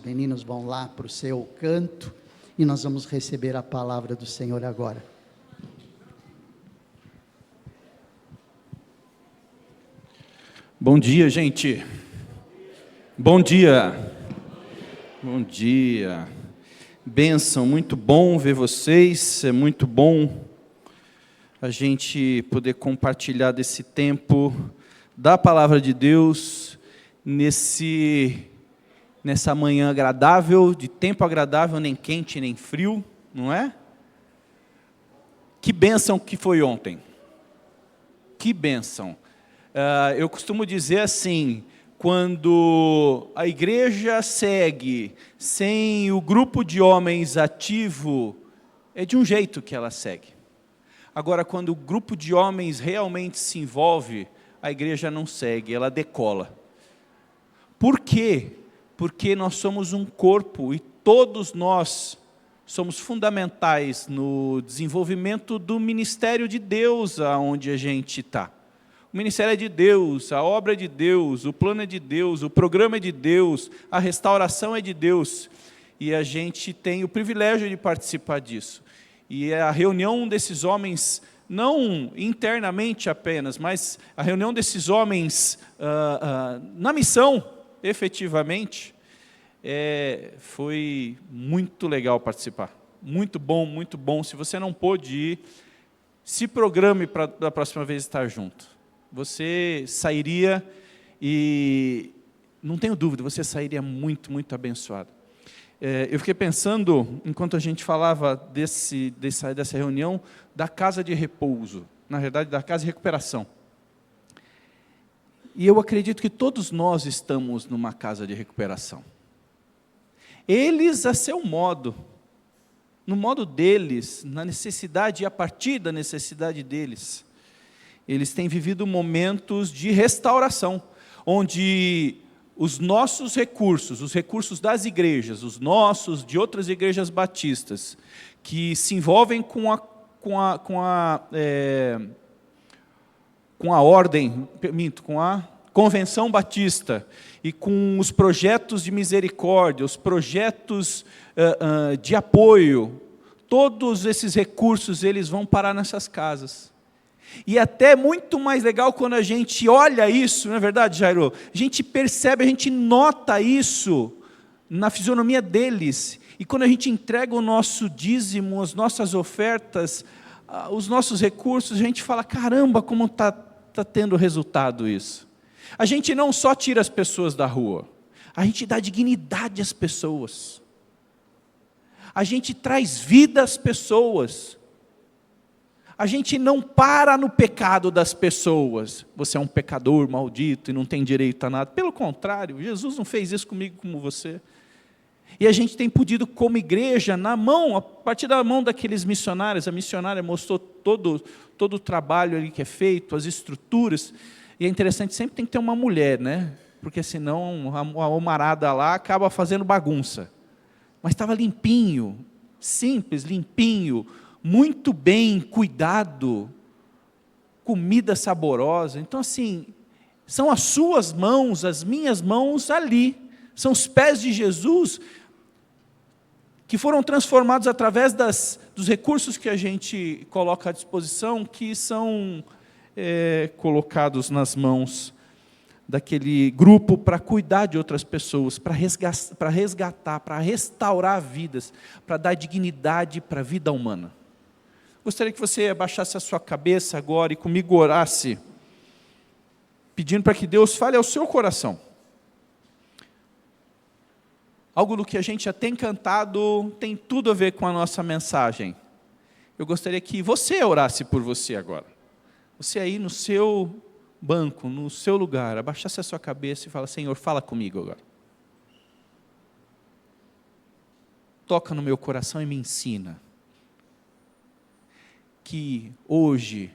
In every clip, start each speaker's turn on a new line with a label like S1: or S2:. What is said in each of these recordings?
S1: meninos vão lá para o seu canto e nós vamos receber a palavra do Senhor agora.
S2: Bom dia, gente. Bom dia. Bom dia. Bênção, muito bom ver vocês, é muito bom a gente poder compartilhar desse tempo da palavra de Deus, nessa manhã agradável, de tempo agradável, nem quente nem frio, não é? Que bênção que foi ontem. Que bênção. Eu costumo dizer assim, quando a igreja segue sem o grupo de homens ativo, é de um jeito que ela segue. Agora, quando o grupo de homens realmente se envolve, a igreja não segue, ela decola. Por quê? Porque nós somos um corpo e todos nós somos fundamentais no desenvolvimento do ministério de Deus aonde a gente está. O ministério é de Deus, a obra é de Deus, o plano é de Deus, o programa é de Deus, a restauração é de Deus. E a gente tem o privilégio de participar disso. E a reunião desses homens, não internamente apenas, mas a reunião desses homens na missão, efetivamente, foi muito legal participar. Muito bom, muito bom. Se você não pôde ir, se programe para da próxima vez estar junto. Você sairia e, não tenho dúvida, você sairia muito, muito abençoado. Eu fiquei pensando, enquanto a gente falava dessa reunião, da casa de repouso, na verdade, da casa de recuperação. E eu acredito que todos nós estamos numa casa de recuperação. Eles, a seu modo, no modo deles, na necessidade e a partir da necessidade deles, eles têm vivido momentos de restauração, onde os nossos recursos, os recursos das igrejas, os nossos, de outras igrejas batistas, que se envolvem com a Convenção Batista, e com os projetos de misericórdia, os projetos de apoio, todos esses recursos eles vão parar nessas casas. E até muito mais legal quando a gente olha isso, não é verdade, Jairo? A gente percebe, a gente nota isso na fisionomia deles. E quando a gente entrega o nosso dízimo, as nossas ofertas, os nossos recursos, a gente fala, caramba, como está tendo resultado isso. A gente não só tira as pessoas da rua, a gente dá dignidade às pessoas. A gente traz vida às pessoas. A gente não para no pecado das pessoas. Você é um pecador maldito e não tem direito a nada. Pelo contrário, Jesus não fez isso comigo como você. E a gente tem podido, como igreja, a partir da mão daqueles missionários, a missionária mostrou todo o trabalho ali que é feito, as estruturas. E é interessante, sempre tem que ter uma mulher, né? Porque senão a homarada lá acaba fazendo bagunça. Mas estava limpinho, simples, limpinho, muito bem cuidado, comida saborosa. Então, assim, são as suas mãos, as minhas mãos ali, são os pés de Jesus, que foram transformados através dos recursos que a gente coloca à disposição, que são colocados nas mãos daquele grupo para cuidar de outras pessoas, para resgatar, para restaurar vidas, para dar dignidade para a vida humana. Gostaria que você abaixasse a sua cabeça agora e comigo orasse, pedindo para que Deus fale ao seu coração. Algo do que a gente já tem cantado tem tudo a ver com a nossa mensagem. Eu gostaria que você orasse por você agora. Você aí no seu banco, no seu lugar, abaixasse a sua cabeça e fala, Senhor, fala comigo agora. Toca no meu coração e me ensina. Que hoje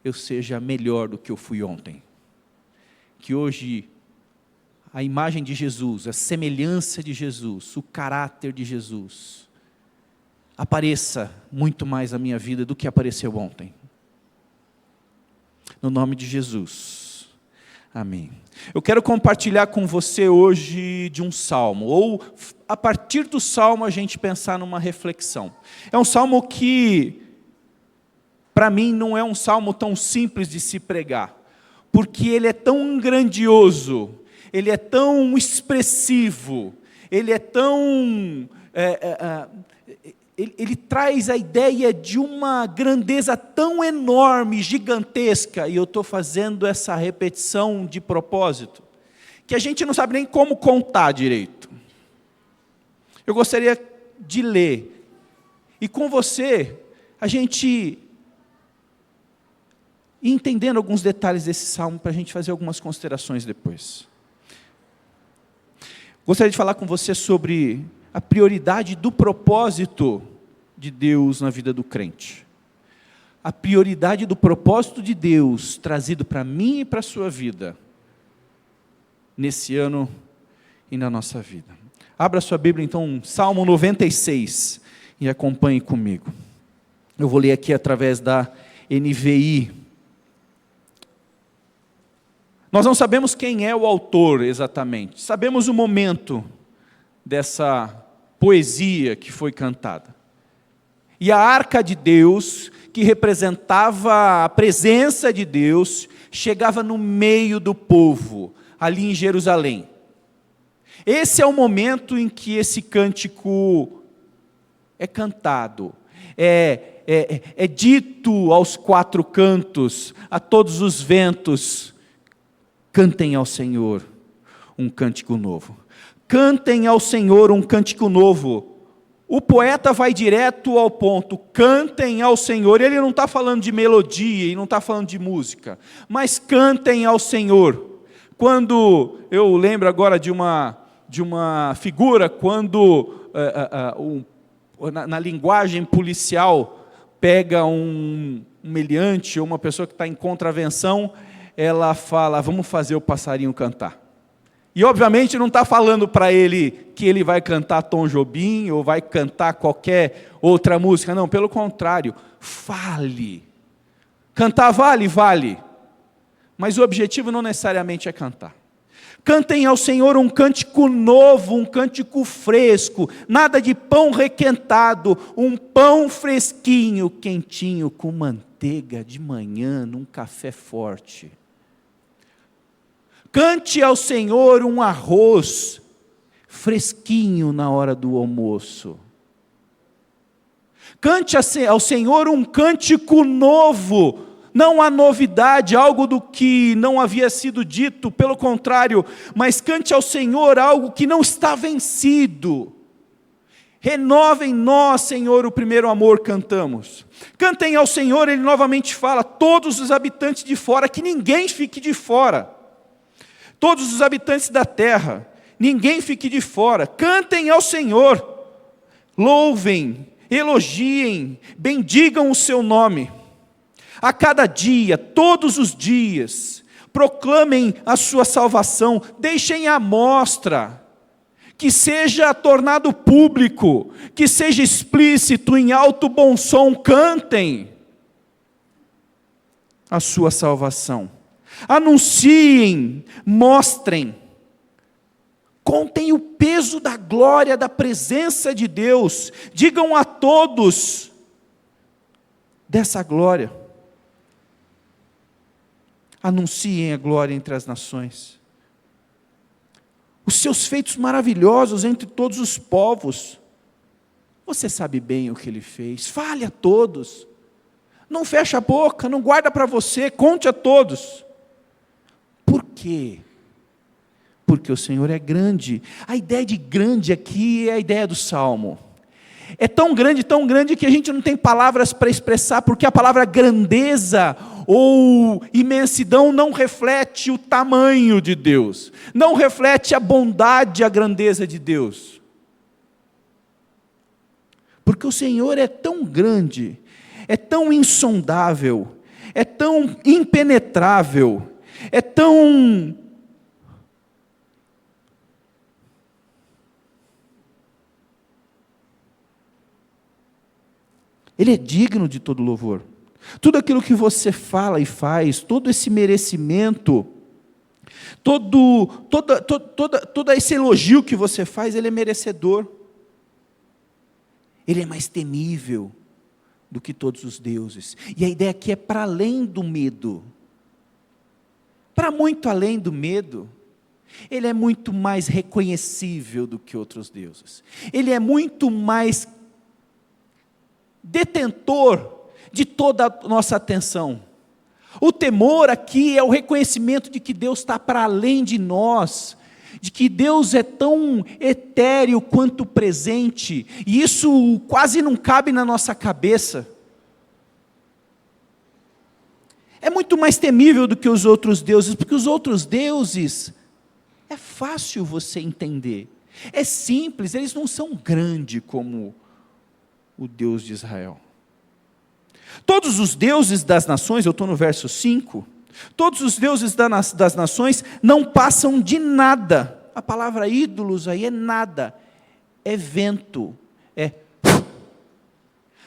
S2: eu seja melhor do que eu fui ontem. Que hoje a imagem de Jesus, a semelhança de Jesus, o caráter de Jesus, apareça muito mais na minha vida do que apareceu ontem. No nome de Jesus. Amém. Eu quero compartilhar com você hoje de um salmo, ou a partir do salmo a gente pensar numa reflexão. É um salmo que, para mim, não é um salmo tão simples de se pregar, porque ele é tão grandioso, ele é tão expressivo, ele é tão... Ele traz a ideia de uma grandeza tão enorme, gigantesca, e eu estou fazendo essa repetição de propósito, que a gente não sabe nem como contar direito. Eu gostaria de ler, e com você, a gente ir entendendo alguns detalhes desse salmo, para a gente fazer algumas considerações depois. Gostaria de falar com você sobre a prioridade do propósito de Deus na vida do crente. A prioridade do propósito de Deus trazido para mim e para a sua vida, nesse ano e na nossa vida. Abra sua Bíblia então, Salmo 96, e acompanhe comigo. Eu vou ler aqui através da NVI. Nós não sabemos quem é o autor exatamente, sabemos o momento dessa poesia que foi cantada. E a arca de Deus, que representava a presença de Deus, chegava no meio do povo, ali em Jerusalém. Esse é o momento em que esse cântico é cantado, é dito aos quatro cantos, a todos os ventos: cantem ao Senhor um cântico novo. Cantem ao Senhor um cântico novo. O poeta vai direto ao ponto: cantem ao Senhor. Ele não está falando de melodia, ele não está falando de música, mas cantem ao Senhor. Quando, eu lembro agora de uma figura, quando na linguagem policial, pega um meliante, ou uma pessoa que está em contravenção, ela fala: vamos fazer o passarinho cantar. E obviamente não está falando para ele que ele vai cantar Tom Jobim, ou vai cantar qualquer outra música, não, pelo contrário, fale. Cantar vale, mas o objetivo não necessariamente é cantar. Cantem ao Senhor um cântico novo, um cântico fresco, nada de pão requentado, um pão fresquinho, quentinho, com manteiga de manhã, num café forte. Cante ao Senhor um arroz fresquinho na hora do almoço. Cante ao Senhor um cântico novo, não há novidade, algo do que não havia sido dito, pelo contrário, mas cante ao Senhor algo que não está vencido. Renova em nós, Senhor, o primeiro amor, cantamos. Cantem ao Senhor, Ele novamente fala: todos os habitantes de fora, que ninguém fique de fora. Todos os habitantes da terra, ninguém fique de fora. Cantem ao Senhor, louvem, elogiem, bendigam o seu nome. A cada dia, todos os dias, proclamem a sua salvação, deixem à mostra, que seja tornado público, que seja explícito, em alto bom som, cantem a sua salvação. Anunciem, mostrem, contem o peso da glória, da presença de Deus, digam a todos dessa glória. Anunciem a glória entre as nações, os seus feitos maravilhosos entre todos os povos. Você sabe bem o que Ele fez, fale a todos, não feche a boca, não guarda para você, conte a todos. Por quê? Porque o Senhor é grande. A ideia de grande aqui é a ideia do Salmo. É tão grande que a gente não tem palavras para expressar, porque a palavra grandeza ou imensidão não reflete o tamanho de Deus, não reflete a bondade, a grandeza de Deus. Porque o Senhor é tão grande, é tão insondável, é tão impenetrável, é tão... Ele é digno de todo louvor. Tudo aquilo que você fala e faz, todo esse merecimento, Todo esse elogio que você faz, ele é merecedor. Ele é mais temível do que todos os deuses. E a ideia aqui é para além do medo. Para muito além do medo. Ele é muito mais reconhecível do que outros deuses. Ele é muito mais detentor de toda a nossa atenção. O temor aqui é o reconhecimento de que Deus está para além de nós, de que Deus é tão etéreo quanto presente, e isso quase não cabe na nossa cabeça. É muito mais temível do que os outros deuses, porque os outros deuses, é fácil você entender, é simples, eles não são grandes como o Deus de Israel. Todos os deuses das nações, eu estou no verso 5, todos os deuses das nações não passam de nada. A palavra ídolos aí é nada, é vento,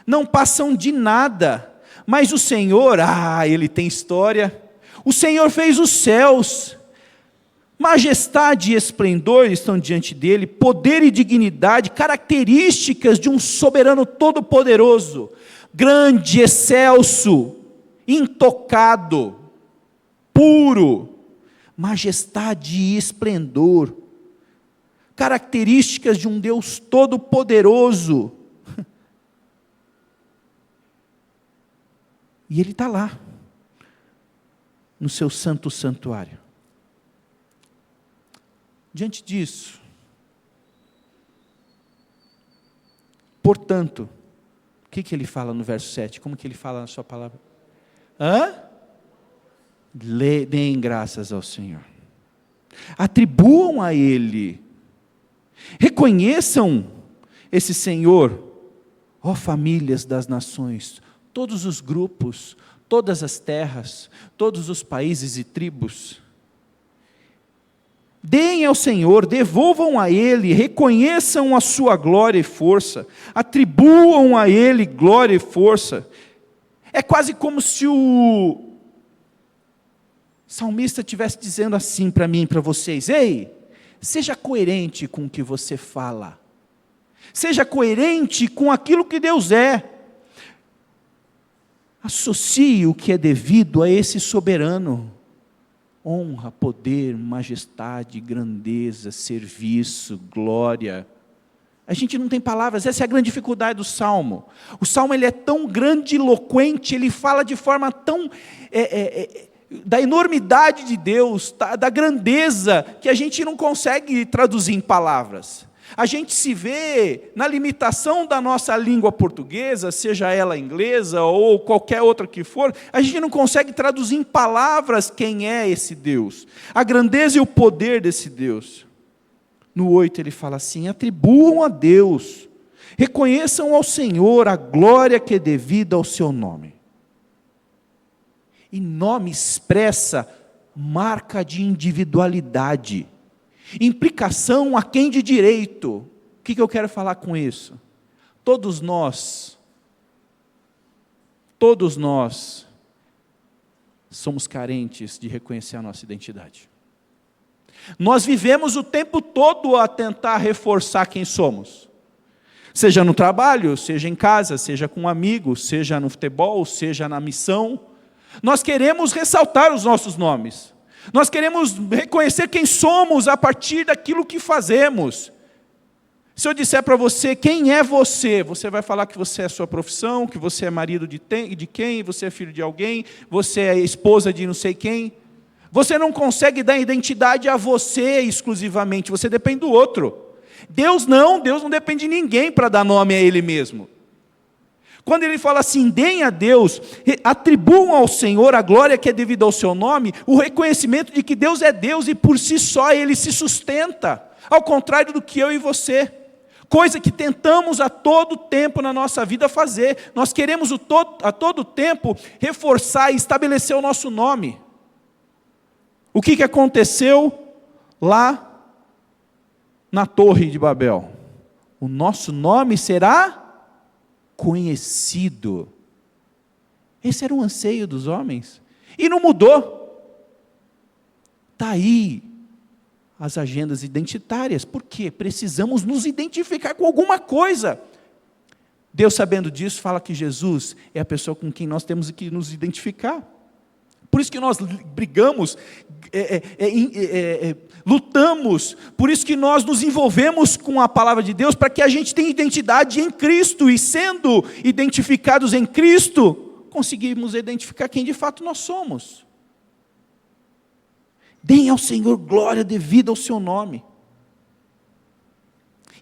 S2: não passam de nada. Mas o Senhor, Ele tem história. O Senhor fez os céus, majestade e esplendor estão diante dele, poder e dignidade, características de um soberano todo-poderoso, grande, excelso, intocado, puro, majestade e esplendor, características de um Deus todo-poderoso. E Ele está lá, no seu santo santuário. Diante disso, portanto, o que Ele fala no verso 7? Como que Ele fala na sua palavra? Deem graças ao Senhor. Atribuam a Ele. Reconheçam esse Senhor, ó famílias das nações, todos os grupos, todas as terras, todos os países e tribos. Deem ao Senhor, devolvam a Ele, reconheçam a sua glória e força, atribuam a Ele glória e força. É quase como se o salmista estivesse dizendo assim para mim e para vocês: ei, seja coerente com o que você fala, seja coerente com aquilo que Deus é. Associe o que é devido a esse soberano. Honra, poder, majestade, grandeza, serviço, glória. A gente não tem palavras, essa é a grande dificuldade do Salmo. O Salmo ele é tão grandiloquente, ele fala de forma tão... da enormidade de Deus, da grandeza, que a gente não consegue traduzir em palavras. A gente se vê na limitação da nossa língua portuguesa, seja ela inglesa ou qualquer outra que for, a gente não consegue traduzir em palavras quem é esse Deus, a grandeza e o poder desse Deus. No 8 ele fala assim: atribuam a Deus, reconheçam ao Senhor a glória que é devida ao seu nome. E nome expressa marca de individualidade, implicação a quem de direito. O que eu quero falar com isso? Todos nós somos carentes de reconhecer a nossa identidade. Nós vivemos o tempo todo a tentar reforçar quem somos. Seja no trabalho, seja em casa, seja com um amigo, seja no futebol, seja na missão. Nós queremos ressaltar os nossos nomes. Nós queremos reconhecer quem somos a partir daquilo que fazemos. Se eu disser para você quem é você, você vai falar que você é a sua profissão, que você é marido de quem, você é filho de alguém, você é esposa de não sei quem. Você não consegue dar identidade a você exclusivamente, você depende do outro. Deus não depende de ninguém para dar nome a Ele mesmo. Quando ele fala assim, deem a Deus, atribuam ao Senhor a glória que é devida ao seu nome, o reconhecimento de que Deus é Deus e por si só Ele se sustenta, ao contrário do que eu e você, coisa que tentamos a todo tempo na nossa vida fazer. Nós queremos a todo tempo reforçar e estabelecer o nosso nome. O que aconteceu lá na Torre de Babel? O nosso nome será conhecido. Esse era o anseio dos homens. E não mudou. Está aí as agendas identitárias. Por quê? Precisamos nos identificar com alguma coisa. Deus, sabendo disso, fala que Jesus é a pessoa com quem nós temos que nos identificar. Por isso que nós brigamos, lutamos, por isso que nós nos envolvemos com a palavra de Deus, para que a gente tenha identidade em Cristo, e sendo identificados em Cristo, conseguimos identificar quem de fato nós somos. Deem ao Senhor glória devida ao seu nome,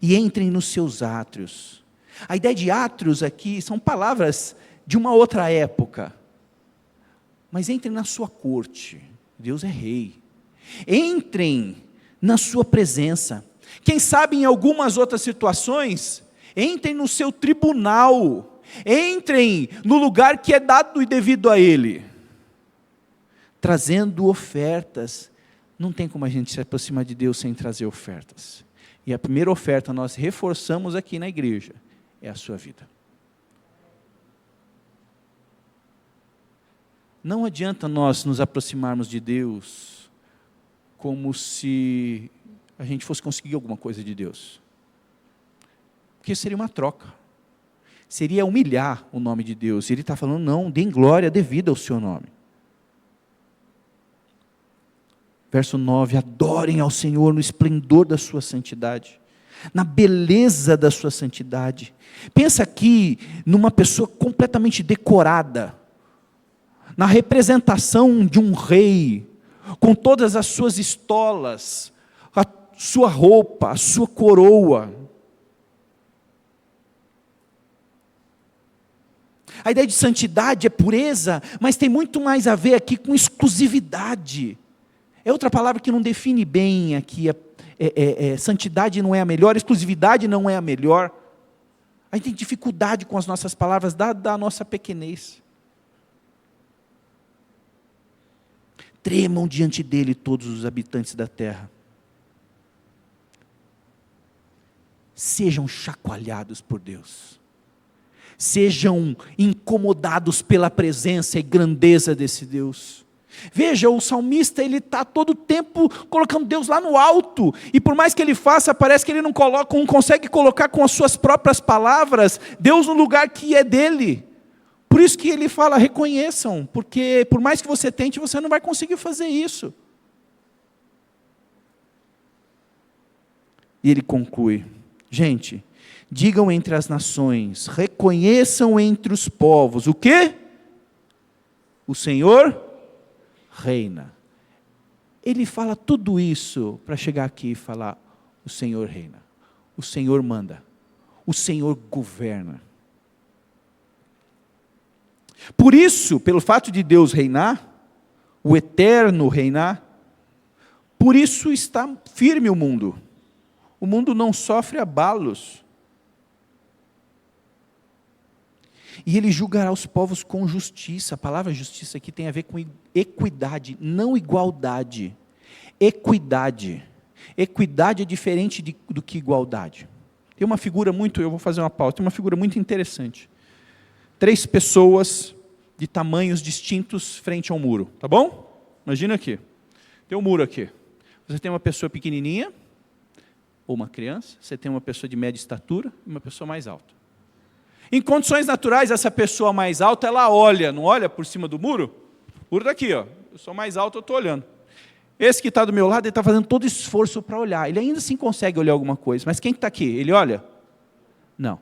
S2: e entrem nos seus átrios. A ideia de átrios aqui são palavras de uma outra época. Mas entrem na sua corte, Deus é rei. Entrem na sua presença. Quem sabe em algumas outras situações, entrem no seu tribunal. Entrem no lugar que é dado e devido a Ele. Trazendo ofertas. Não tem como a gente se aproximar de Deus sem trazer ofertas. E a primeira oferta nós reforçamos aqui na igreja, é a sua vida. Não adianta nós nos aproximarmos de Deus como se a gente fosse conseguir alguma coisa de Deus. Porque seria uma troca. Seria humilhar o nome de Deus. E Ele está falando, não, deem glória devida ao seu nome. Verso 9, adorem ao Senhor no esplendor da sua santidade, na beleza da sua santidade. Pensa aqui numa pessoa completamente decorada, na representação de um rei, com todas as suas estolas, a sua roupa, a sua coroa. A ideia de santidade é pureza, mas tem muito mais a ver aqui com exclusividade. É outra palavra que não define bem aqui, santidade não é a melhor, exclusividade não é a melhor. A gente tem dificuldade com as nossas palavras, da nossa pequenez. Tremam diante dele todos os habitantes da terra. Sejam chacoalhados por Deus. Sejam incomodados pela presença e grandeza desse Deus. Veja, o salmista, ele está todo o tempo colocando Deus lá no alto. E por mais que ele faça, parece que ele não consegue colocar com as suas próprias palavras Deus no lugar que é dele. Por isso que ele fala, reconheçam, porque por mais que você tente, você não vai conseguir fazer isso. E ele conclui, gente, digam entre as nações, reconheçam entre os povos, o quê? O Senhor reina. Ele fala tudo isso para chegar aqui e falar, o Senhor reina, o Senhor manda, o Senhor governa. Por isso, pelo fato de Deus reinar, o eterno reinar, por isso está firme o mundo. O mundo não sofre abalos. E Ele julgará os povos com justiça. A palavra justiça aqui tem a ver com equidade, não igualdade. Equidade. Equidade é diferente do que igualdade. Tem uma figura eu vou fazer uma pausa, tem uma figura muito interessante. 3 pessoas de tamanhos distintos frente a um muro, tá bom? Imagina aqui, tem um muro aqui. Você tem uma pessoa pequenininha, ou uma criança, você tem uma pessoa de média estatura e uma pessoa mais alta. Em condições naturais, essa pessoa mais alta, ela olha, não olha por cima do muro? O muro está aqui, ó. Eu sou mais alto, eu estou olhando. Esse que está do meu lado, ele está fazendo todo esforço para olhar. Ele ainda assim consegue olhar alguma coisa, mas quem está aqui? Ele olha? Não.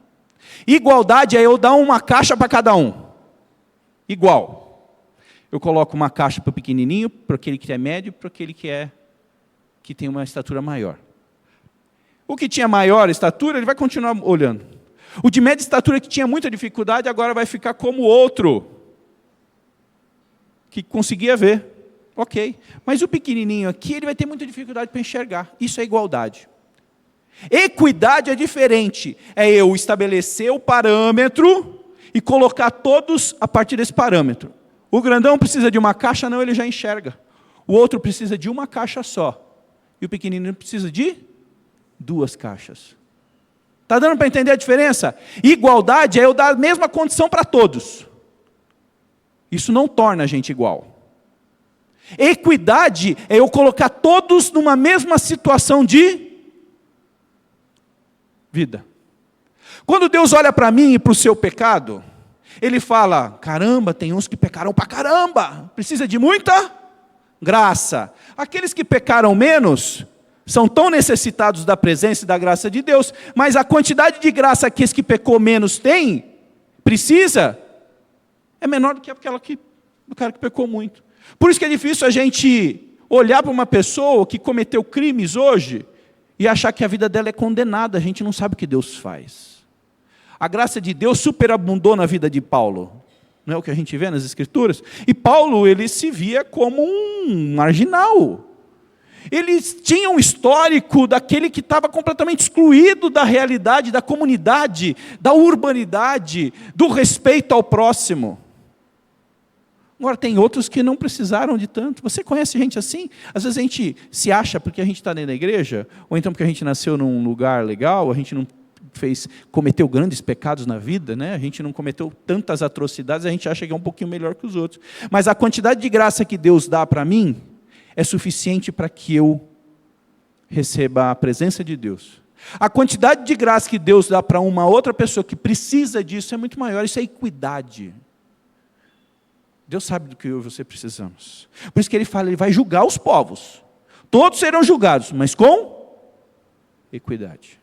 S2: Igualdade é eu dar uma caixa para cada um. Igual. Eu coloco uma caixa para o pequenininho, para aquele que é médio, para aquele que tem uma estatura maior. O que tinha maior estatura, ele vai continuar olhando. O de média estatura que tinha muita dificuldade, agora vai ficar como o outro, que conseguia ver. Ok. Mas o pequenininho aqui, ele vai ter muita dificuldade para enxergar. Isso é igualdade. Equidade é diferente. É eu estabelecer o parâmetro e colocar todos a partir desse parâmetro. O grandão precisa de uma caixa, não, ele já enxerga. O outro precisa de uma caixa só. E o pequenininho precisa de 2 caixas. Está dando para entender a diferença? Igualdade é eu dar a mesma condição para todos. Isso não torna a gente igual. Equidade é eu colocar todos numa mesma situação de vida. Quando Deus olha para mim e para o seu pecado, Ele fala, caramba, tem uns que pecaram para caramba, precisa de muita graça. Aqueles que pecaram menos, são tão necessitados da presença e da graça de Deus, mas a quantidade de graça que esse que pecou menos tem, precisa, é menor do que aquela do cara que pecou muito. Por isso que é difícil a gente olhar para uma pessoa que cometeu crimes hoje e achar que a vida dela é condenada. A gente não sabe o que Deus faz. A graça de Deus superabundou na vida de Paulo. Não é o que a gente vê nas Escrituras? E Paulo, ele se via como um marginal. Ele tinha um histórico daquele que estava completamente excluído da realidade, da comunidade, da urbanidade, do respeito ao próximo. Agora, tem outros que não precisaram de tanto. Você conhece gente assim? Às vezes a gente se acha porque a gente está dentro da igreja, ou então porque a gente nasceu num lugar legal, a gente não cometeu grandes pecados na vida, né? A gente não cometeu tantas atrocidades, a gente acha que é um pouquinho melhor que os outros. Mas a quantidade de graça que Deus dá para mim é suficiente para que eu receba a presença de Deus. A quantidade de graça que Deus dá para uma outra pessoa que precisa disso é muito maior. Isso é equidade. Deus sabe do que eu e você precisamos. Por isso que Ele fala, Ele vai julgar os povos. Todos serão julgados, mas com equidade.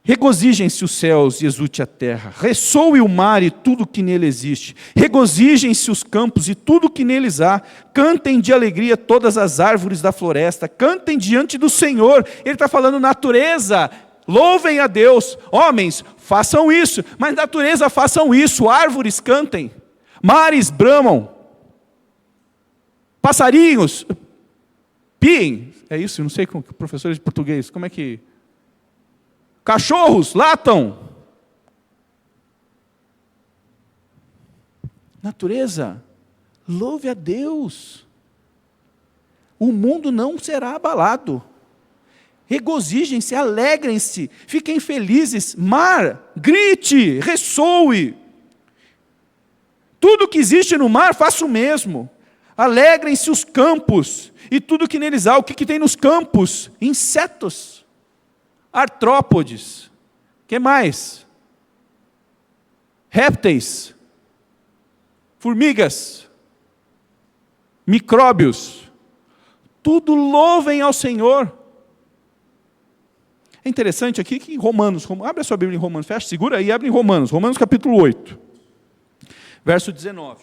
S2: Regozijem-se os céus e exulte a terra. Ressoe o mar e tudo que nele existe. Regozijem-se os campos e tudo que neles há. Cantem de alegria todas as árvores da floresta. Cantem diante do Senhor. Ele está falando natureza. Louvem a Deus. Homens, façam isso. Mas natureza, façam isso. Árvores, cantem. Mares, bramam. Passarinhos, piem. É isso? Não sei como professores de português. Como é que... Cachorros, latam. Natureza, louve a Deus. O mundo não será abalado. Regozijem-se, alegrem-se, fiquem felizes. Mar, grite, ressoe. Tudo que existe no mar, faça o mesmo. Alegrem-se os campos e tudo que neles há. O que tem nos campos? Insetos, artrópodes. Que mais? Répteis, formigas, micróbios. Tudo louvem ao Senhor. É interessante aqui que em Romanos, abre a sua Bíblia em Romanos, fecha, segura aí, abre em Romanos capítulo 8, verso 19.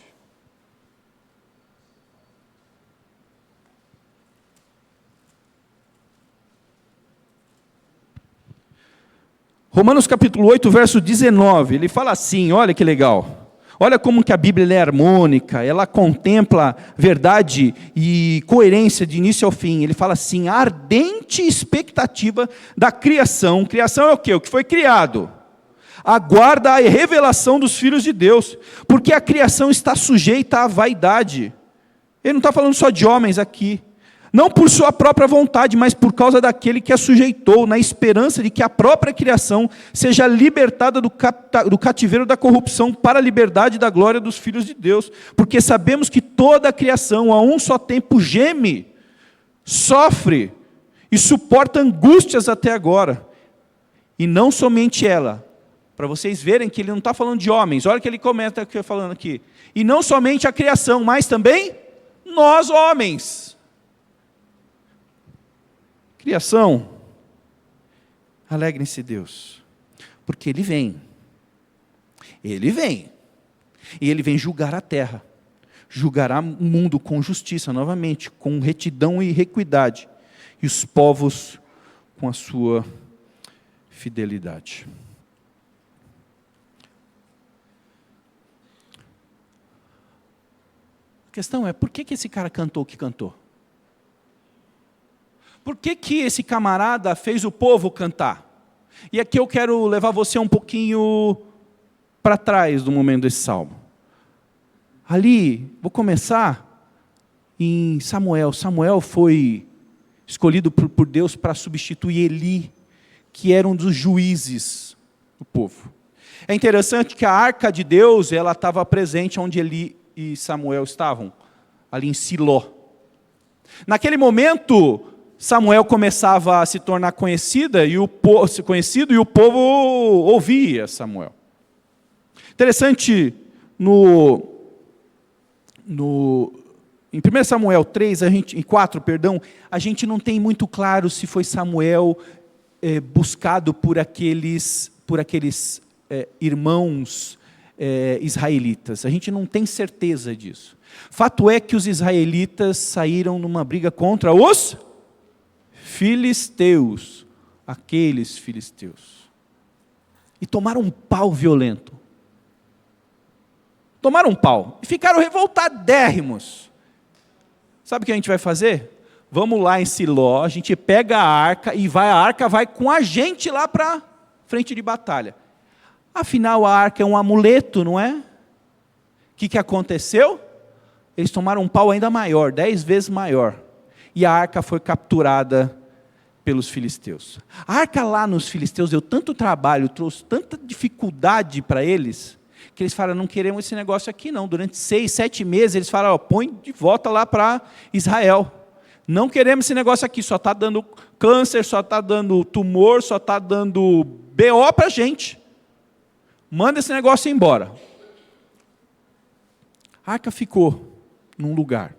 S2: Romanos capítulo 8, verso 19, ele fala assim, olha que legal. Olha como que a Bíblia é harmônica, ela contempla verdade e coerência de início ao fim. Ele fala assim, a ardente expectativa da criação. Criação é o quê? O que foi criado. Aguarda a revelação dos filhos de Deus, porque a criação está sujeita à vaidade. Ele não está falando só de homens aqui. Não por sua própria vontade, mas por causa daquele que a sujeitou, na esperança de que a própria criação seja libertada do cativeiro da corrupção para a liberdade da glória dos filhos de Deus. Porque sabemos que toda a criação, a um só tempo, geme, sofre e suporta angústias até agora. E não somente ela, para vocês verem que ele não está falando de homens, olha o que ele comenta falando aqui. E não somente a criação, mas também nós homens. Criação, alegrem-se Deus, porque Ele vem, e Ele vem julgar a terra, julgará o mundo com justiça novamente, com retidão e equidade, e os povos com a sua fidelidade. A questão é, por que esse cara cantou o que cantou? Por que esse camarada fez o povo cantar? E aqui eu quero levar você um pouquinho para trás do momento desse salmo. Ali, vou começar em Samuel. Samuel foi escolhido por Deus para substituir Eli, que era um dos juízes do povo. É interessante que a arca de Deus, ela estava presente onde Eli e Samuel estavam, ali em Siló. Naquele momento, Samuel começava a se tornar conhecido e o povo ouvia Samuel. Interessante, em 1 Samuel 3, em 4, a gente não tem muito claro se foi Samuel buscado por aqueles irmãos israelitas. A gente não tem certeza disso. Fato é que os israelitas saíram numa briga contra os filisteus, aqueles filisteus. E tomaram um pau violento. Tomaram um pau e ficaram revoltadérrimos. Sabe o que a gente vai fazer? Vamos lá em Siló, a gente pega a arca e a arca vai com a gente lá para frente de batalha. Afinal, a arca é um amuleto, não é? O que aconteceu? Eles tomaram um pau ainda maior, 10 vezes maior. E a arca foi capturada pelos filisteus. A arca lá nos filisteus deu tanto trabalho, trouxe tanta dificuldade para eles, que eles falaram, não queremos esse negócio aqui não. Durante 6, 7 meses, eles falaram, põe de volta lá para Israel. Não queremos esse negócio aqui, só está dando câncer, só está dando tumor, só está dando BO para a gente. Manda esse negócio embora. A arca ficou num lugar.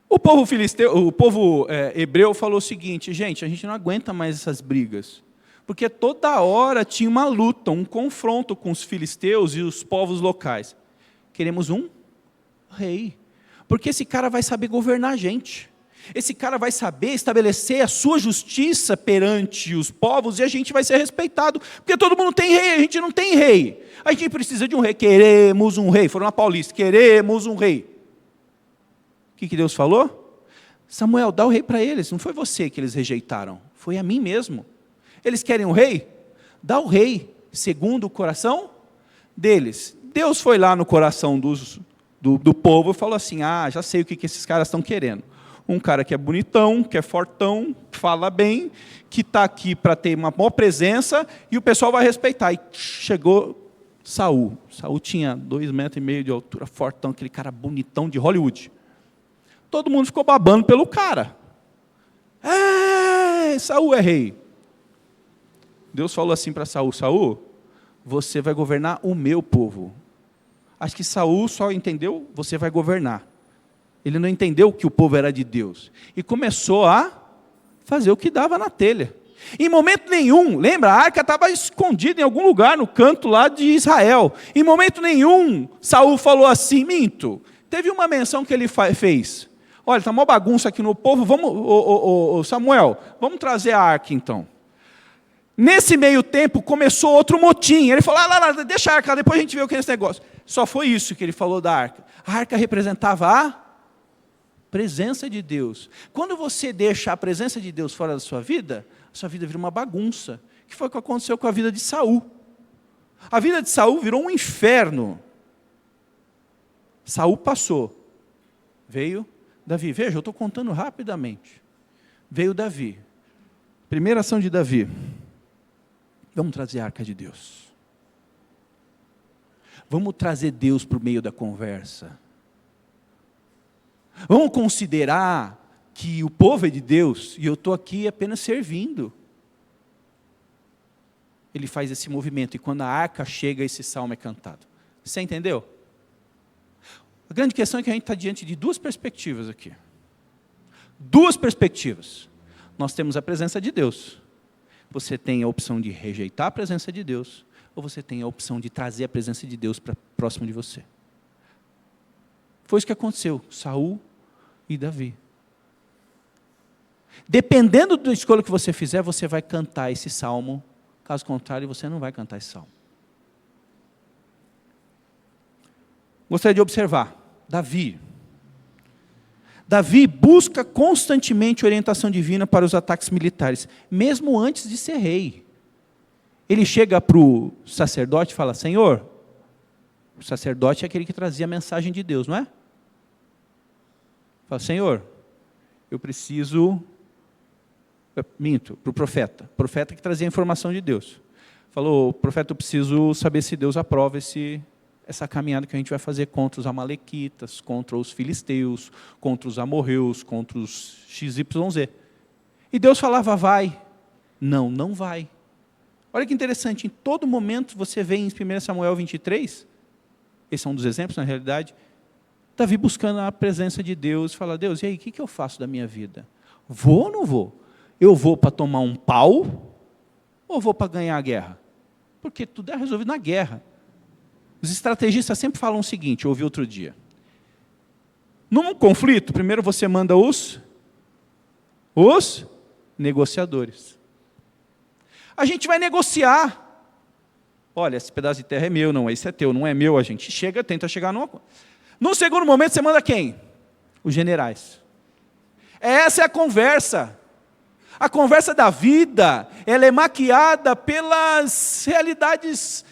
S2: O povo hebreu falou o seguinte, gente, a gente não aguenta mais essas brigas, porque toda hora tinha uma luta, um confronto com os filisteus e os povos locais. Queremos um rei, porque esse cara vai saber governar a gente. Esse cara vai saber estabelecer a sua justiça perante os povos e a gente vai ser respeitado, porque todo mundo tem rei, a gente não tem rei. A gente precisa de um rei, queremos um rei. Foram na Paulista, queremos um rei. O que Deus falou? Samuel, dá o rei para eles. Não foi você que eles rejeitaram, foi a mim mesmo. Eles querem um rei? Dá o rei, segundo o coração deles. Deus foi lá no coração do povo e falou assim, já sei o que esses caras estão querendo. Um cara que é bonitão, que é fortão, fala bem, que está aqui para ter uma boa presença e o pessoal vai respeitar. E chegou Saul. Saul tinha 2,5 metros de altura, fortão, aquele cara bonitão de Hollywood. Todo mundo ficou babando pelo cara. Saul é rei. Deus falou assim para Saul, Saul, você vai governar o meu povo. Acho que Saul só entendeu, você vai governar. Ele não entendeu que o povo era de Deus. E começou a fazer o que dava na telha. Em momento nenhum, lembra, a arca estava escondida em algum lugar no canto lá de Israel. Em momento nenhum, Saul falou assim, minto. Teve uma menção que ele fez. Olha, está uma bagunça aqui no povo, vamos, Samuel, vamos trazer a arca então. Nesse meio tempo, começou outro motim. Ele falou, deixa a arca, depois a gente vê o que é esse negócio. Só foi isso que ele falou da arca. A arca representava a presença de Deus. Quando você deixa a presença de Deus fora da sua vida vira uma bagunça. Que foi o que aconteceu com a vida de Saul. A vida de Saul virou um inferno. Saul passou. Veio Davi. Veja, eu estou contando rapidamente. Veio Davi. Primeira ação de Davi. Vamos trazer a arca de Deus. Vamos trazer Deus para o meio da conversa. Vamos considerar que o povo é de Deus e eu estou aqui apenas servindo. Ele faz esse movimento e quando a arca chega, esse salmo é cantado. Você entendeu? A grande questão é que a gente está diante de duas perspectivas aqui. Duas perspectivas. Nós temos a presença de Deus. Você tem a opção de rejeitar a presença de Deus ou você tem a opção de trazer a presença de Deus para próximo de você. Foi isso que aconteceu, Saul e Davi. Dependendo da escolha que você fizer, você vai cantar esse salmo. Caso contrário, você não vai cantar esse salmo. Gostaria de observar, Davi. Davi busca constantemente orientação divina para os ataques militares, mesmo antes de ser rei. Ele chega para o sacerdote e fala, Senhor, o sacerdote é aquele que trazia a mensagem de Deus, não é? Fala, Senhor, eu preciso Minto, para o profeta que trazia a informação de Deus. Falou, profeta, eu preciso saber se Deus aprova essa caminhada que a gente vai fazer contra os amalequitas, contra os filisteus, contra os amorreus, contra os XYZ. E Deus falava, vai. Não, não vai. Olha que interessante, em todo momento você vê em 1 Samuel 23, esse é um dos exemplos na realidade, Davi buscando a presença de Deus, fala, Deus, e aí, o que eu faço da minha vida? Vou ou não vou? Eu vou para tomar um pau ou vou para ganhar a guerra? Porque tudo é resolvido na guerra. Os estrategistas sempre falam o seguinte, eu ouvi outro dia. Num conflito, primeiro você manda os negociadores. A gente vai negociar. Olha, esse pedaço de terra é meu, não, esse é teu, não é meu. A gente tenta chegar numa coisa. No segundo momento, você manda quem? Os generais. Essa é a conversa. A conversa da vida, ela é maquiada pelas realidades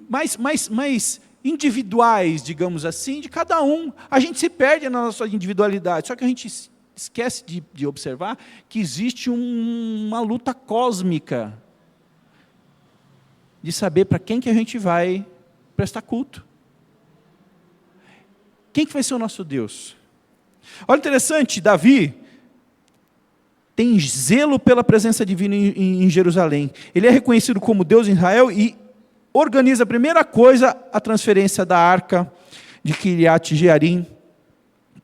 S2: mais individuais, digamos assim, de cada um. A gente se perde na nossa individualidade, só que a gente esquece de observar que existe uma luta cósmica de saber para quem que a gente vai prestar culto. Quem que vai ser o nosso Deus? Olha, interessante, Davi tem zelo pela presença divina em Jerusalém. Ele é reconhecido como Deus em Israel e organiza a primeira coisa, a transferência da arca de Kiriat Jearim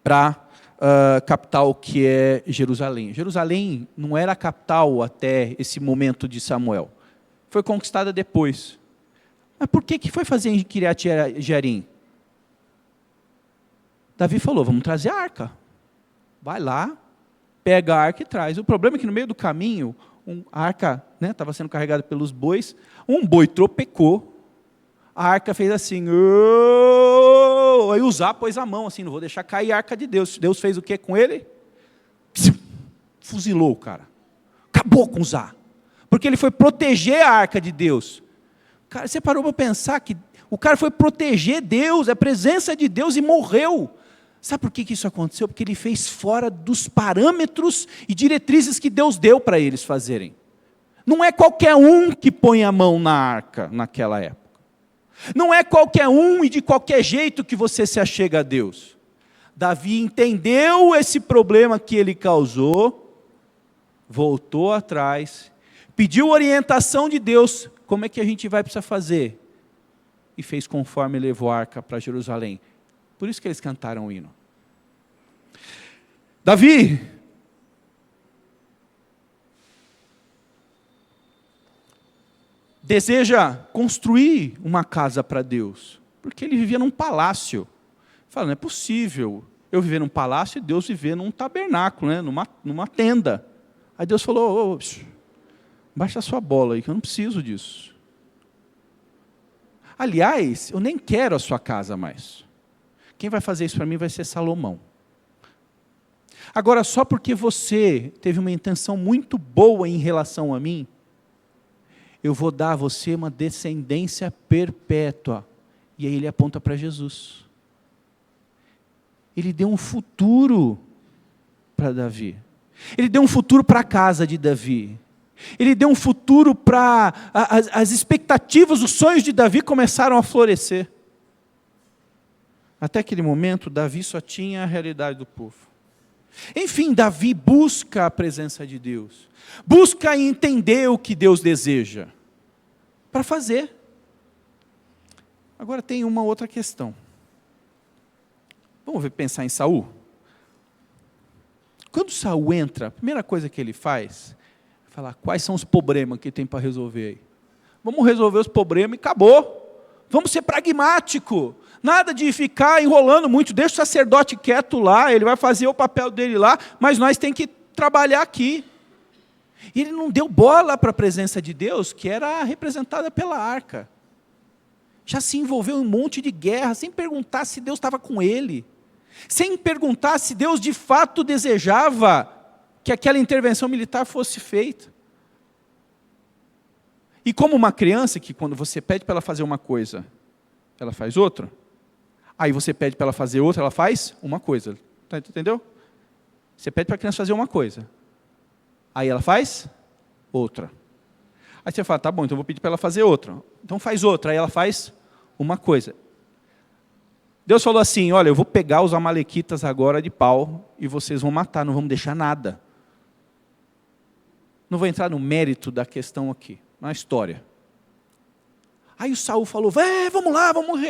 S2: para a capital que é Jerusalém. Jerusalém não era a capital até esse momento de Samuel. Foi conquistada depois. Mas por que foi fazer em Kiriat Jearim? Davi falou, vamos trazer a arca. Vai lá, pega a arca e traz. O problema é que no meio do caminho, a arca estava sendo carregada pelos bois, um boi tropecou, a arca fez assim, aí Uzá pôs a mão assim, não vou deixar cair a arca de Deus. Deus fez o que com ele? Fuzilou o cara. Acabou com Uzá. Porque ele foi proteger a arca de Deus. Cara, você parou para pensar que o cara foi proteger Deus, a presença de Deus e morreu. Sabe por que isso aconteceu? Porque ele fez fora dos parâmetros e diretrizes que Deus deu para eles fazerem. Não é qualquer um que põe a mão na arca naquela época. Não é qualquer um e de qualquer jeito que você se achega a Deus. Davi entendeu esse problema que ele causou, voltou atrás, pediu orientação de Deus, como é que a gente vai precisar fazer? E fez conforme levou a arca para Jerusalém. Por isso que eles cantaram o hino. Davi deseja construir uma casa para Deus, porque ele vivia num palácio. Fala, não é possível eu viver num palácio e Deus viver num tabernáculo, numa tenda. Aí Deus falou, baixa a sua bola aí, que eu não preciso disso. Aliás, eu nem quero a sua casa mais. Quem vai fazer isso para mim vai ser Salomão. Agora, só porque você teve uma intenção muito boa em relação a mim, eu vou dar a você uma descendência perpétua. E aí ele aponta para Jesus. Ele deu um futuro para Davi. Ele deu um futuro para a casa de Davi. Ele deu um futuro para as expectativas, os sonhos de Davi começaram a florescer. Até aquele momento, Davi só tinha a realidade do povo. Enfim, Davi busca a presença de Deus. Busca entender o que Deus deseja. Para fazer. Agora tem uma outra questão. Vamos pensar em Saul? Quando Saul entra, a primeira coisa que ele faz é falar, quais são os problemas que tem para resolver aí? Vamos resolver os problemas e acabou. Vamos ser pragmático. Nada de ficar enrolando muito, deixa o sacerdote quieto lá, ele vai fazer o papel dele lá, mas nós temos que trabalhar aqui. E ele não deu bola para a presença de Deus, que era representada pela arca. Já se envolveu em um monte de guerra, sem perguntar se Deus estava com ele. Sem perguntar se Deus de fato desejava que aquela intervenção militar fosse feita. E como uma criança, que quando você pede para ela fazer uma coisa, ela faz outra. Aí você pede para ela fazer outra, ela faz uma coisa. Entendeu? Você pede para a criança fazer uma coisa. Aí ela faz outra. Aí você fala, tá bom, então eu vou pedir para ela fazer outra. Então faz outra. Aí ela faz uma coisa. Deus falou assim, olha, eu vou pegar os amalequitas agora de pau e vocês vão matar, não vamos deixar nada. Não vou entrar no mérito da questão aqui, na história. Aí o Saul falou, vamos lá, vamos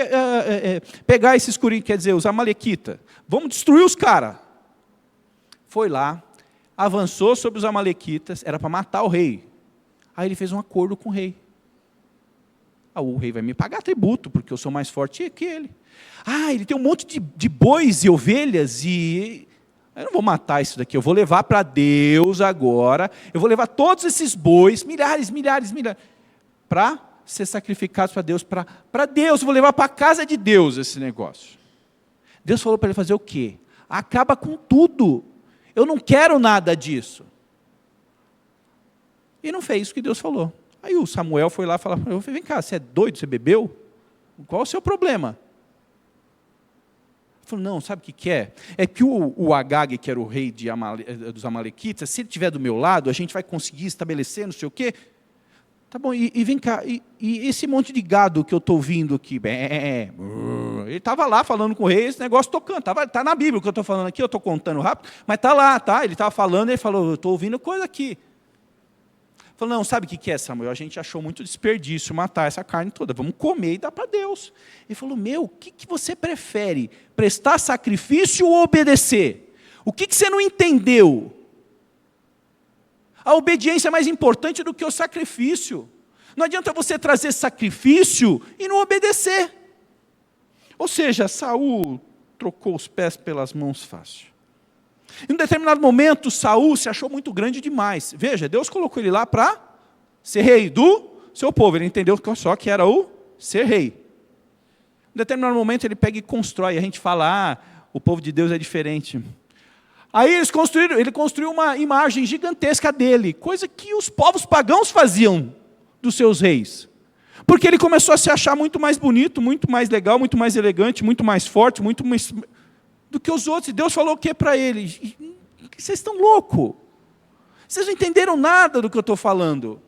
S2: pegar esses escurinhos, quer dizer, os amalequitas. Vamos destruir os caras. Foi lá, avançou sobre os amalequitas, era para matar o rei. Aí ele fez um acordo com o rei. O rei vai me pagar tributo, porque eu sou mais forte que ele. Ele tem um monte de bois e ovelhas, e eu não vou matar isso daqui, eu vou levar para Deus agora, eu vou levar todos esses bois, milhares, para ser sacrificados para Deus, para Deus, eu vou levar para a casa de Deus esse negócio. Deus falou para ele fazer o quê? Acaba com tudo, eu não quero nada disso. E não fez o que Deus falou. Aí o Samuel foi lá e falou, vem cá, você é doido, você bebeu? Qual o seu problema? Ele falou, não, sabe o que é? É que o Agag, que era o rei dos amalequitas, se ele estiver do meu lado, a gente vai conseguir estabelecer não sei o quê. Tá bom, e vem cá, e esse monte de gado que eu estou ouvindo aqui? Ele estava lá falando com o rei, esse negócio tocando, está na Bíblia o que eu estou falando aqui, eu estou contando rápido, mas está lá, tá? Ele estava falando, ele falou, eu estou ouvindo coisa aqui. Ele falou, não, sabe o que é, Samuel? A gente achou muito desperdício matar essa carne toda, vamos comer e dar para Deus. Ele falou, o que você prefere? Prestar sacrifício ou obedecer? O que você não entendeu? A obediência é mais importante do que o sacrifício. Não adianta você trazer sacrifício e não obedecer. Ou seja, Saul trocou os pés pelas mãos fácil. Em um determinado momento, Saul se achou muito grande demais. Veja, Deus colocou ele lá para ser rei do seu povo. Ele entendeu só que era o ser rei. Em um determinado momento, ele pega e constrói. A gente fala, o povo de Deus é diferente. Aí ele construiu uma imagem gigantesca dele, coisa que os povos pagãos faziam dos seus reis. Porque ele começou a se achar muito mais bonito, muito mais legal, muito mais elegante, muito mais forte, muito mais do que os outros. E Deus falou o que para ele? Vocês estão loucos. Vocês não entenderam nada do que eu estou falando.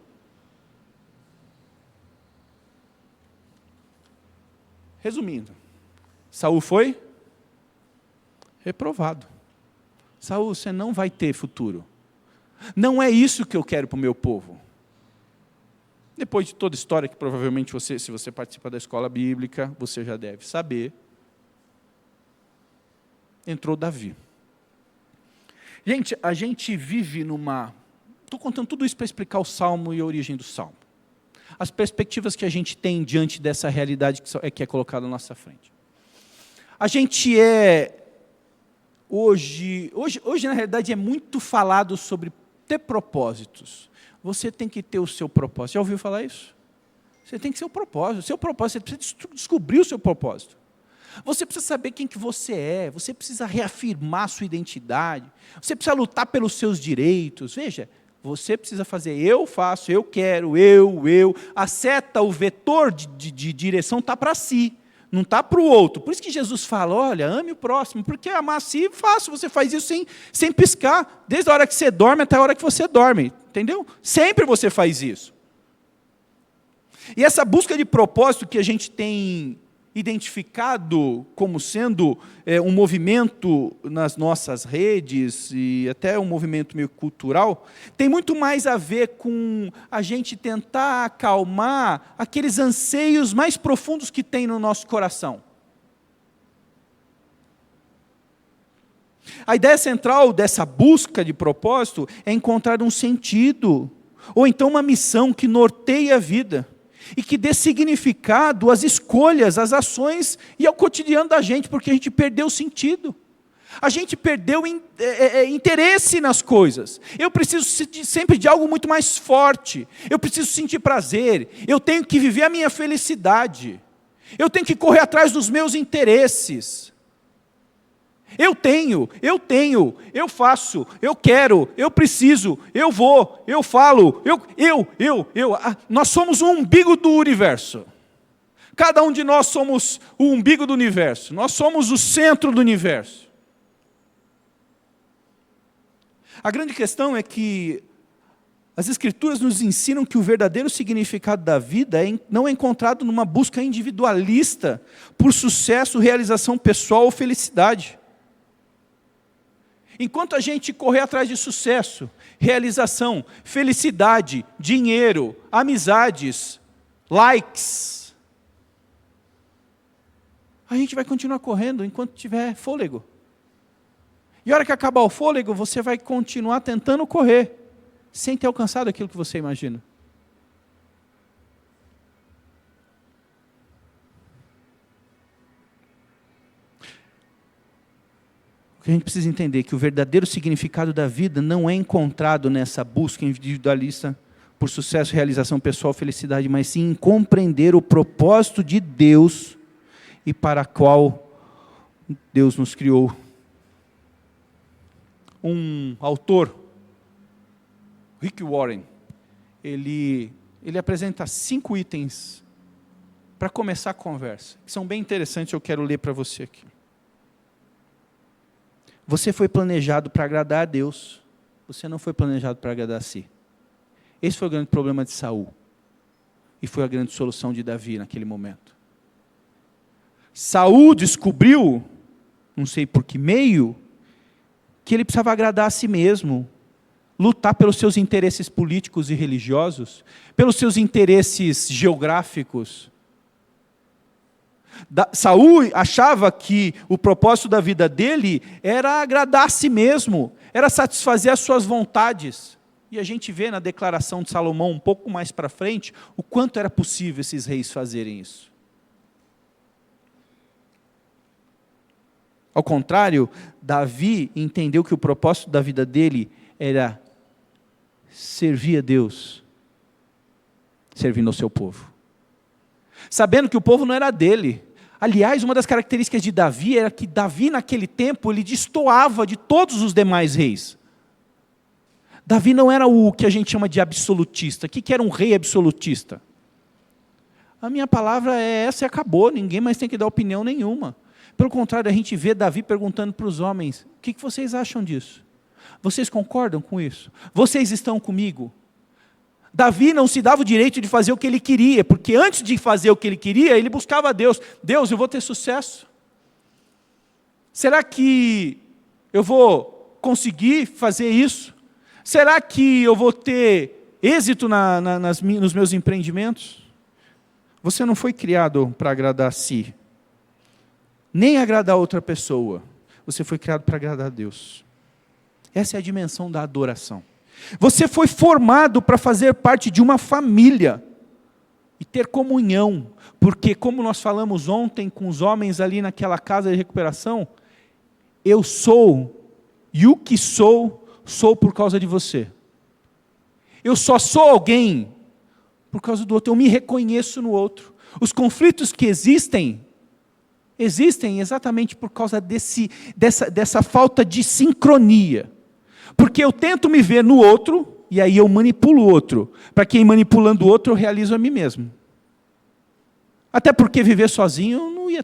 S2: Resumindo, Saul foi reprovado. Saul, você não vai ter futuro. Não é isso que eu quero para o meu povo. Depois de toda a história que provavelmente se você participa da escola bíblica, você já deve saber, entrou Davi. Gente, a gente vive estou contando tudo isso para explicar o Salmo e a origem do Salmo. As perspectivas que a gente tem diante dessa realidade que é colocada na nossa frente. A gente Hoje, na realidade, é muito falado sobre ter propósitos. Você tem que ter o seu propósito. Já ouviu falar isso? Você tem que ter o propósito. O seu propósito, você precisa descobrir o seu propósito. Você precisa saber quem que você é. Você precisa reafirmar a sua identidade. Você precisa lutar pelos seus direitos. Veja, você precisa fazer eu faço, eu quero, eu. A seta, o vetor de direção está para si. Não está para o outro. Por isso que Jesus fala, olha, ame o próximo, porque amar a si é fácil, você faz isso sem piscar, desde a hora que você dorme até a hora que você dorme, entendeu? Sempre você faz isso. E essa busca de propósito que a gente tem identificado como sendo um movimento nas nossas redes, e até um movimento meio cultural, tem muito mais a ver com a gente tentar acalmar aqueles anseios mais profundos que tem no nosso coração. A ideia central dessa busca de propósito é encontrar um sentido, ou então uma missão que norteie a vida, e que dê significado às escolhas, às ações e ao cotidiano da gente, porque a gente perdeu o sentido. A gente perdeu interesse nas coisas. Eu preciso sempre de algo muito mais forte. Eu preciso sentir prazer. Eu tenho que viver a minha felicidade. Eu tenho que correr atrás dos meus interesses. Eu faço, eu quero, eu preciso, eu vou, eu falo, Nós somos o umbigo do universo. Cada um de nós somos o umbigo do universo. Nós somos o centro do universo. A grande questão é que as Escrituras nos ensinam que o verdadeiro significado da vida não é encontrado numa busca individualista por sucesso, realização pessoal ou felicidade. Enquanto a gente correr atrás de sucesso, realização, felicidade, dinheiro, amizades, likes, a gente vai continuar correndo enquanto tiver fôlego. E a hora que acabar o fôlego, você vai continuar tentando correr, sem ter alcançado aquilo que você imagina. O que a gente precisa entender é que o verdadeiro significado da vida não é encontrado nessa busca individualista por sucesso, realização pessoal, felicidade, mas sim em compreender o propósito de Deus e para qual Deus nos criou. Um autor, Rick Warren, ele apresenta 5 itens para começar a conversa, que são bem interessantes, eu quero ler para você aqui. Você foi planejado para agradar a Deus, você não foi planejado para agradar a si. Esse foi o grande problema de Saul, e foi a grande solução de Davi naquele momento. Saul descobriu, não sei por que meio, que ele precisava agradar a si mesmo, lutar pelos seus interesses políticos e religiosos, pelos seus interesses geográficos. Saul achava que o propósito da vida dele era agradar a si mesmo, era satisfazer as suas vontades. E a gente vê na declaração de Salomão, um pouco mais para frente, o quanto era possível esses reis fazerem isso. Ao contrário, Davi entendeu que o propósito da vida dele era servir a Deus, servindo ao seu povo. Sabendo que o povo não era dele. Aliás, uma das características de Davi era que Davi, naquele tempo, ele destoava de todos os demais reis. Davi não era o que a gente chama de absolutista. O que era um rei absolutista? A minha palavra é essa e acabou, ninguém mais tem que dar opinião nenhuma. Pelo contrário, a gente vê Davi perguntando para os homens, o que vocês acham disso? Vocês concordam com isso? Vocês estão comigo? Davi não se dava o direito de fazer o que ele queria, porque antes de fazer o que ele queria, ele buscava a Deus. Deus, eu vou ter sucesso? Será que eu vou conseguir fazer isso? Será que eu vou ter êxito nos meus empreendimentos? Você não foi criado para agradar a si, nem agradar a outra pessoa. Você foi criado para agradar a Deus. Essa é a dimensão da adoração. Você foi formado para fazer parte de uma família e ter comunhão, porque como nós falamos ontem com os homens ali naquela casa de recuperação, eu sou, e o que sou, sou por causa de você. Eu só sou alguém por causa do outro, eu me reconheço no outro. Os conflitos que existem exatamente por causa dessa falta de sincronia. Porque eu tento me ver no outro, e aí eu manipulo o outro. Para quem manipulando o outro, eu realizo a mim mesmo. Até porque viver sozinho, eu não ia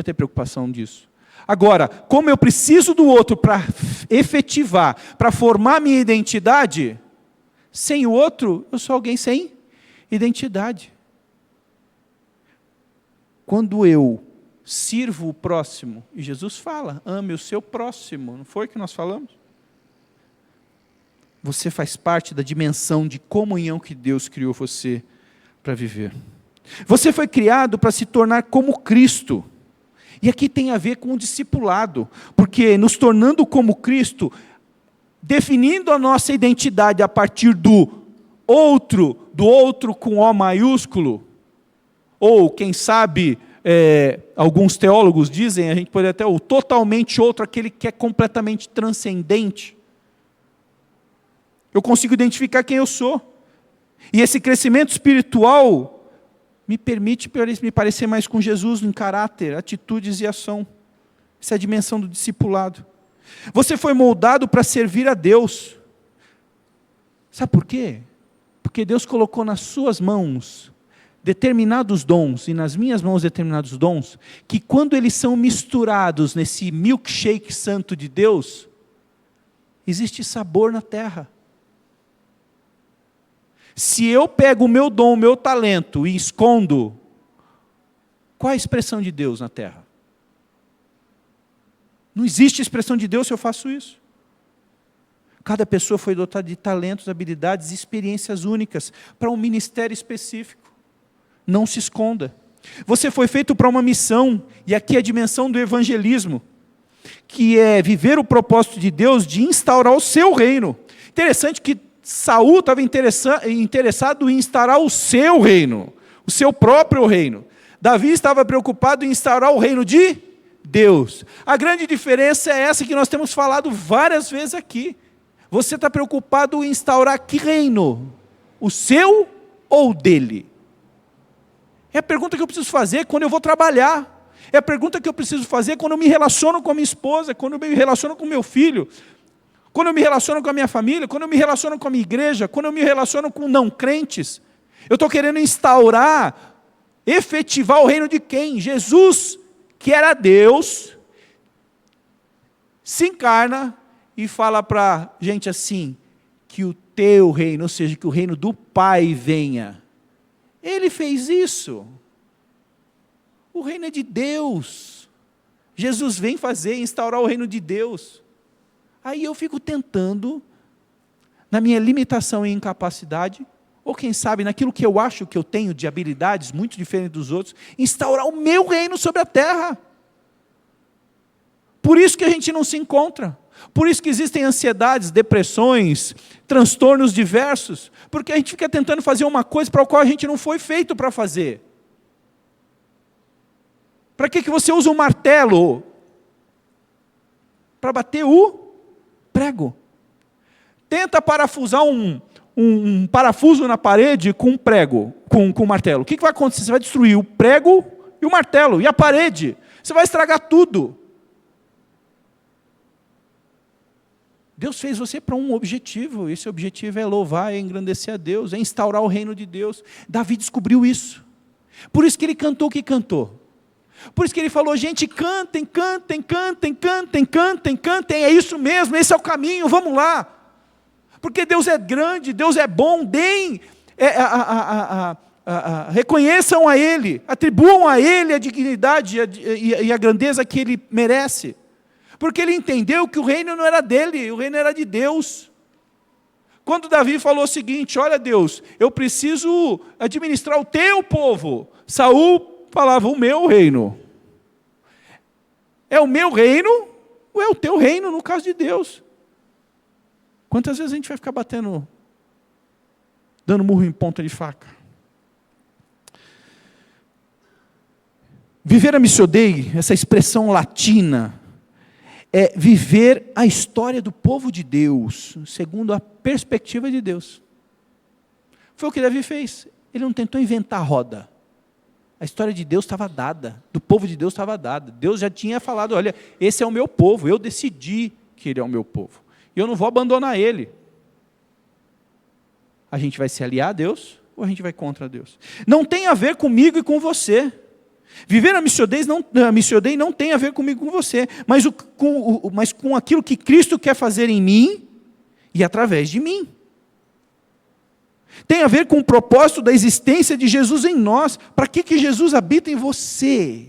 S2: ter preocupação disso. Agora, como eu preciso do outro para efetivar, para formar minha identidade, sem o outro, eu sou alguém sem identidade. Quando eu sirvo o próximo, e Jesus fala, ame o seu próximo, não foi que nós falamos? Você faz parte da dimensão de comunhão que Deus criou você para viver. Você foi criado para se tornar como Cristo. E aqui tem a ver com o discipulado, porque nos tornando como Cristo, definindo a nossa identidade a partir do outro com O maiúsculo, ou quem sabe, alguns teólogos dizem, a gente pode até o totalmente outro, aquele que é completamente transcendente. Eu consigo identificar quem eu sou. E esse crescimento espiritual me permite me parecer mais com Jesus em caráter, atitudes e ação. Essa é a dimensão do discipulado. Você foi moldado para servir a Deus. Sabe por quê? Porque Deus colocou nas suas mãos determinados dons, e nas minhas mãos determinados dons, que quando eles são misturados nesse milkshake santo de Deus, existe sabor na terra. Se eu pego o meu dom, o meu talento e escondo, qual é a expressão de Deus na terra? Não existe expressão de Deus se eu faço isso. Cada pessoa foi dotada de talentos, habilidades e experiências únicas para um ministério específico. Não se esconda. Você foi feito para uma missão, e aqui é a dimensão do evangelismo, que é viver o propósito de Deus de instaurar o seu reino. Interessante que Saul estava interessado em instaurar o seu reino, o seu próprio reino. Davi estava preocupado em instaurar o reino de Deus. A grande diferença é essa que nós temos falado várias vezes aqui. Você está preocupado em instaurar que reino? O seu ou o dele? É a pergunta que eu preciso fazer quando eu vou trabalhar. É a pergunta que eu preciso fazer quando eu me relaciono com a minha esposa, quando eu me relaciono com o meu filho, quando eu me relaciono com a minha família, quando eu me relaciono com a minha igreja, quando eu me relaciono com não crentes. Eu estou querendo instaurar, efetivar o reino de quem? Jesus, que era Deus, se encarna e fala para a gente assim, que o teu reino, ou seja, que o reino do Pai venha. Ele fez isso. O reino é de Deus. Jesus vem instaurar o reino de Deus. Aí eu fico tentando, na minha limitação e incapacidade, ou quem sabe naquilo que eu acho que eu tenho de habilidades muito diferentes dos outros, instaurar o meu reino sobre a terra. Por isso que a gente não se encontra. Por isso que existem ansiedades, depressões, transtornos diversos, porque a gente fica tentando fazer uma coisa para a qual a gente não foi feito para fazer. Para que você usa um martelo? Para bater o prego. Tenta parafusar um parafuso na parede com um prego, com um martelo. O que vai acontecer? Você vai destruir o prego e o martelo, e a parede. Você vai estragar tudo. Deus fez você para um objetivo, esse objetivo é louvar, é engrandecer a Deus, é instaurar o reino de Deus. Davi descobriu isso. Por isso que ele cantou o que cantou. Por isso que ele falou, gente, cantem, cantem, cantem, cantem, cantem, cantem, é isso mesmo, esse é o caminho, vamos lá. Porque Deus é grande, Deus é bom, deem, reconheçam a Ele, atribuam a Ele a dignidade e a grandeza que Ele merece. Porque ele entendeu que o reino não era dele, o reino era de Deus. Quando Davi falou o seguinte, olha Deus, eu preciso administrar o teu povo. Saul falava, o meu reino. É o meu reino ou é o teu reino no caso de Deus? Quantas vezes a gente vai ficar dando murro em ponta de faca? Viver a Missio Dei, essa expressão latina, é viver a história do povo de Deus, segundo a perspectiva de Deus. Foi o que Davi fez. Ele não tentou inventar a roda. A história de Deus estava dada, do povo de Deus estava dada. Deus já tinha falado, olha, esse é o meu povo, eu decidi que ele é o meu povo. E eu não vou abandonar ele. A gente vai se aliar a Deus, ou a gente vai contra Deus? Não tem a ver comigo e com você. Viver a Missio Dei não tem a ver comigo e com você, mas com aquilo que Cristo quer fazer em mim e através de mim. Tem a ver com o propósito da existência de Jesus em nós. Para que Jesus habita em você?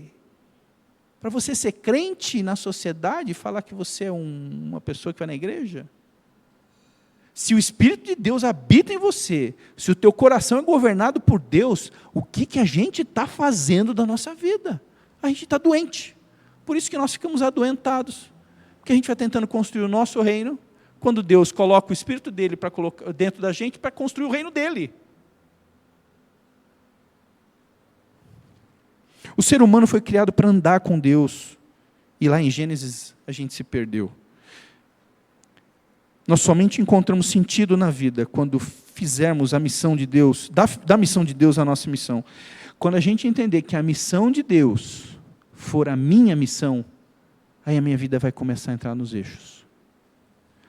S2: Para você ser crente na sociedade e falar que você é uma pessoa que vai na igreja? Se o Espírito de Deus habita em você, se o teu coração é governado por Deus, o que a gente está fazendo da nossa vida? A gente está doente. Por isso que nós ficamos adoentados. Porque a gente vai tentando construir o nosso reino, quando Deus coloca o Espírito dele para colocar dentro da gente para construir o reino dele. O ser humano foi criado para andar com Deus. E lá em Gênesis a gente se perdeu. Nós somente encontramos sentido na vida quando fizermos a missão de Deus, da missão de Deus a nossa missão. Quando a gente entender que a missão de Deus for a minha missão, aí a minha vida vai começar a entrar nos eixos.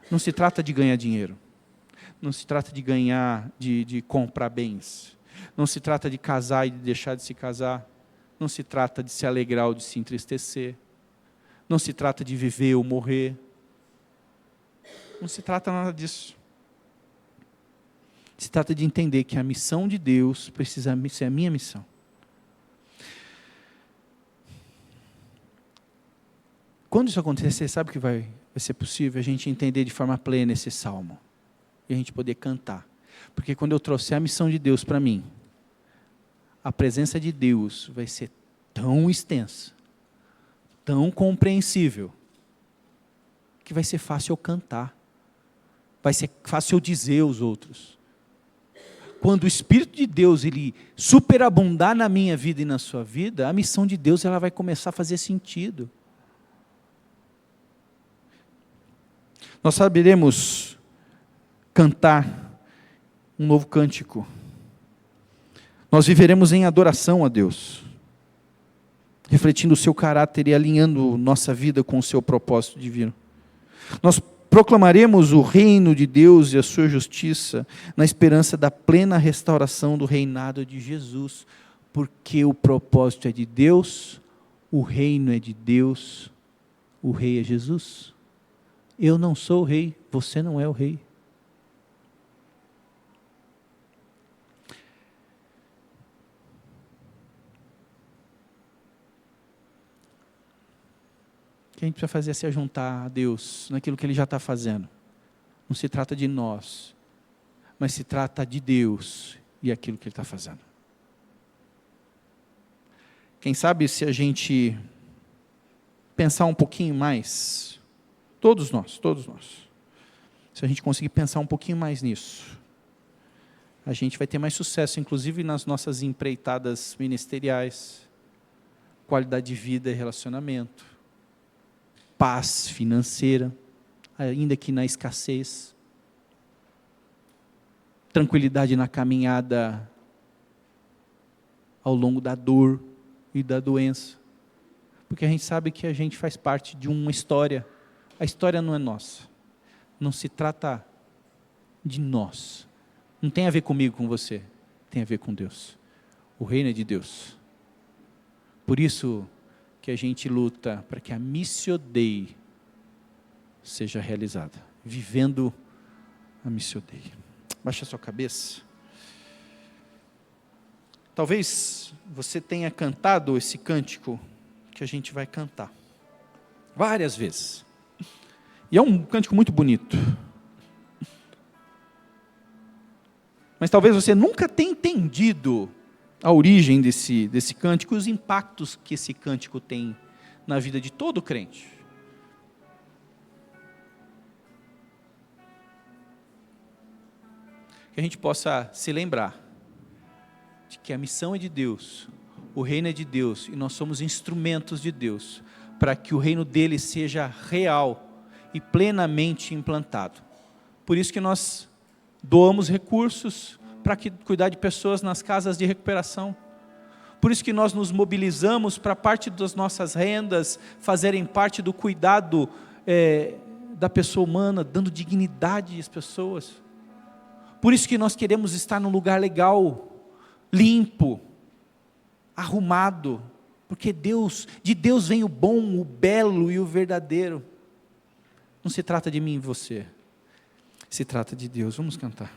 S2: Não se trata de ganhar dinheiro. Não se trata de de comprar bens. Não se trata de casar e de deixar de se casar. Não se trata de se alegrar ou de se entristecer. Não se trata de viver ou morrer. Não se trata nada disso. Se trata de entender que a missão de Deus precisa ser a minha missão. Quando isso acontecer, sabe o que vai ser possível? A gente entender de forma plena esse salmo. E a gente poder cantar. Porque quando eu trouxer a missão de Deus para mim, a presença de Deus vai ser tão extensa, tão compreensível, que vai ser fácil eu cantar. Vai ser fácil eu dizer aos outros. Quando o Espírito de Deus ele superabundar na minha vida e na sua vida, a missão de Deus ela vai começar a fazer sentido. Nós saberemos cantar um novo cântico. Nós viveremos em adoração a Deus, refletindo o seu caráter e alinhando nossa vida com o seu propósito divino. Nós proclamaremos o reino de Deus e a sua justiça na esperança da plena restauração do reinado de Jesus, porque o propósito é de Deus, o reino é de Deus, o rei é Jesus. Eu não sou o rei, você não é o rei. O que a gente precisa fazer é se juntar a Deus naquilo que Ele já está fazendo. Não se trata de nós, mas se trata de Deus e aquilo que Ele está fazendo. Quem sabe se a gente pensar um pouquinho mais, todos nós, se a gente conseguir pensar um pouquinho mais nisso, a gente vai ter mais sucesso, inclusive nas nossas empreitadas ministeriais, qualidade de vida e relacionamento, paz financeira, ainda que na escassez, tranquilidade na caminhada ao longo da dor e da doença, porque a gente sabe que a gente faz parte de uma história, a história não é nossa, não se trata de nós, não tem a ver comigo, com você, tem a ver com Deus, o reino é de Deus, por isso que a gente luta para que a Missio Dei seja realizada, vivendo a Missio Dei. Baixa a sua cabeça. Talvez você tenha cantado esse cântico que a gente vai cantar várias vezes. E é um cântico muito bonito. Mas talvez você nunca tenha entendido a origem desse cântico e os impactos que esse cântico tem na vida de todo crente. Que a gente possa se lembrar de que a missão é de Deus, o reino é de Deus e nós somos instrumentos de Deus para que o reino dele seja real e plenamente implantado. Por isso que nós doamos recursos para cuidar de pessoas nas casas de recuperação. Por isso que nós nos mobilizamos para parte das nossas rendas fazerem parte do cuidado da pessoa humana, dando dignidade às pessoas. Por isso que nós queremos estar num lugar legal, limpo, arrumado, porque de Deus vem o bom, o belo e o verdadeiro. Não se trata de mim e você, se trata de Deus. Vamos cantar.